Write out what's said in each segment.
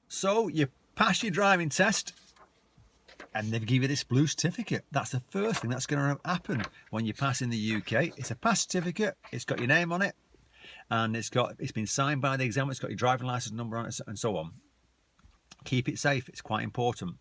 So you pass your driving test and they give you this blue certificate. That's the first thing that's going to happen when you pass in the UK. It's a pass certificate. It's got your name on it, and it's been signed by the examiner. It's got your driving license number on it, and so on. Keep it safe. It's quite important,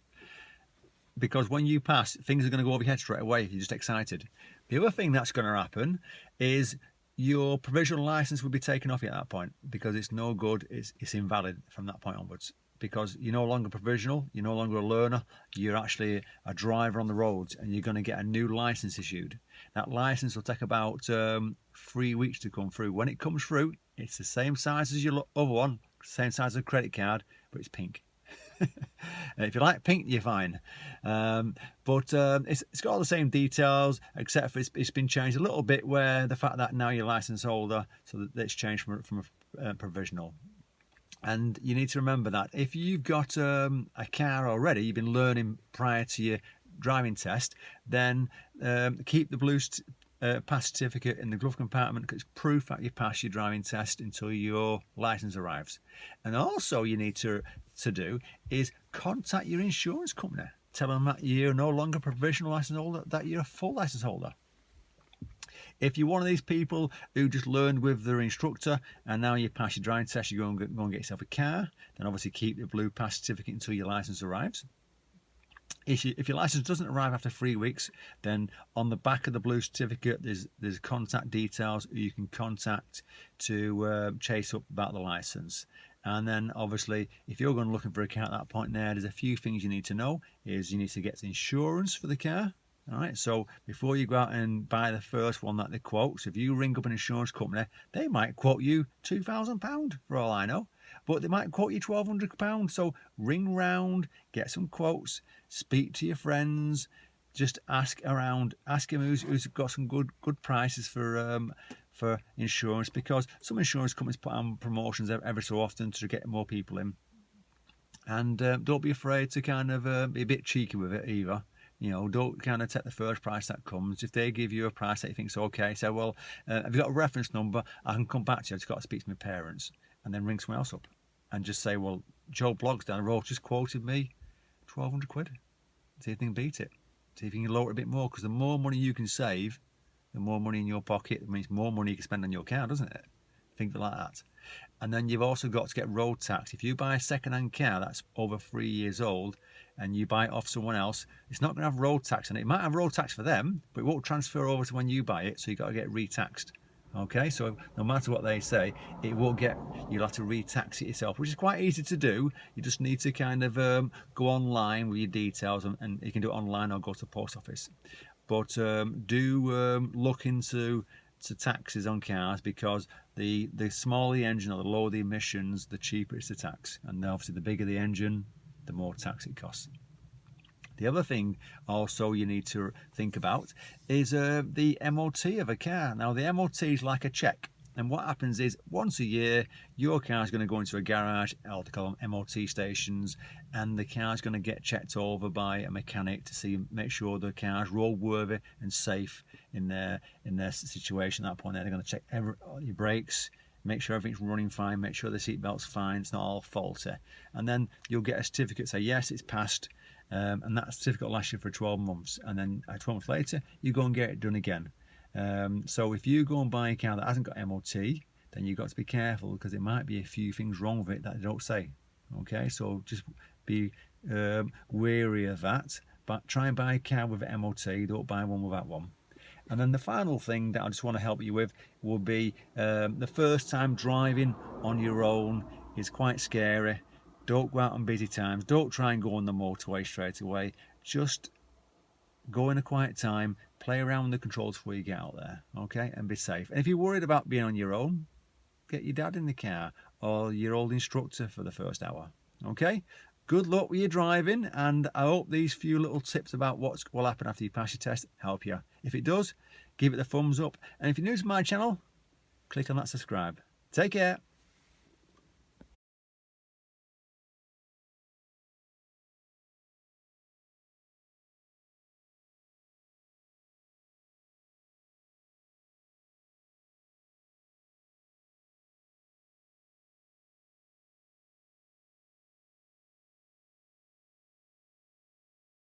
because when you pass, things are going to go over your head straight away if you're just excited. The other thing that's going to happen is your provisional license will be taken off you at that point, because it's no good. It's invalid from that point onwards, because you're no longer provisional, you're no longer a learner, you're actually a driver on the roads, and you're going to get a new license issued. That license will take about 3 weeks to come through. When it comes through, it's the same size as your other one, same size as a credit card, but it's pink. And if you like pink, you're fine. But it's got all the same details, except for it's been changed a little bit, where the fact that now you're license holder, so that it's changed from a provisional. And you need to remember that if you've got a car already, you've been learning prior to your driving test, then keep the blue pass certificate in the glove compartment, because it's proof that you passed your driving test until your license arrives. And also you need to do is contact your insurance company. Tell them that you're no longer a provisional license holder, that you're a full license holder. If you're one of these people who just learned with their instructor and now you pass your driving test, you go and get yourself a car, then obviously keep the blue pass certificate until your license arrives. If your license doesn't arrive after 3 weeks, then on the back of the blue certificate there's contact details who you can contact to chase up about the license. And then obviously if you're going looking for a car at that point there's a few things you need to know. Is you need to get insurance for the car. All right, so before you go out and buy the first one that they quote, so if you ring up an insurance company, they might quote you £2,000 for all I know, but they might quote you £1,200. So ring round, get some quotes, speak to your friends, just ask around, ask him who's got some good prices for insurance, because some insurance companies put on promotions every so often to get more people in. And don't be afraid to kind of be a bit cheeky with it either. You know, don't kind of take the first price that comes. If they give you a price that you think's okay, say, well, have you got a reference number? I can come back to you. I've just got to speak to my parents. And then ring someone else up and just say, well, Joe Bloggs down the road just quoted me £1,200. See if you can beat it. See if you can lower it a bit more, because the more money you can save, the more money in your pocket means more money you can spend on your car, doesn't it? Think like that. And then you've also got to get road tax. If you buy a second-hand car that's over 3 years old and you buy it off someone else, it's not going to have road tax on it. It might have road tax for them, but it won't transfer over to when you buy it, so you've got to get re-taxed. Okay, so no matter what they say, it won't get, you'll have to re-tax it yourself, which is quite easy to do. You just need to kind of go online with your details, and you can do it online or go to the post office. But do look into taxes on cars, because the smaller the engine or the lower the emissions, the cheaper it's the tax, and obviously the bigger the engine, the more tax it costs. The other thing also you need to think about is the M.O.T of a car. Now the M.O.T is like a check, and what happens is once a year your car is going to go into a garage, or they call them M.O.T stations, and the car is going to get checked over by a mechanic to make sure the car is roadworthy and safe in their situation. At that point, they're going to check your brakes, make sure everything's running fine, make sure the seatbelt's fine, it's not all faulty, and then you'll get a certificate say yes, it's passed. And that certificate will last you for 12 months, and then 12 months later you go and get it done again. So if you go and buy a car that hasn't got M.O.T, then you've got to be careful, because there might be a few things wrong with it that they don't say. Okay, so just be wary of that, but try and buy a car with M.O.T, don't buy one without one. And then the final thing that I just want to help you with will be the first time driving on your own is quite scary. Don't go out on busy times. Don't try and go on the motorway straight away. Just go in a quiet time, play around with the controls before you get out there, okay? And be safe. And if you're worried about being on your own, get your dad in the car or your old instructor for the first hour, okay? Good luck with your driving, and I hope these few little tips about what will happen after you pass your test help you. If it does, give it a thumbs up. And if you're new to my channel, click on that subscribe. Take care.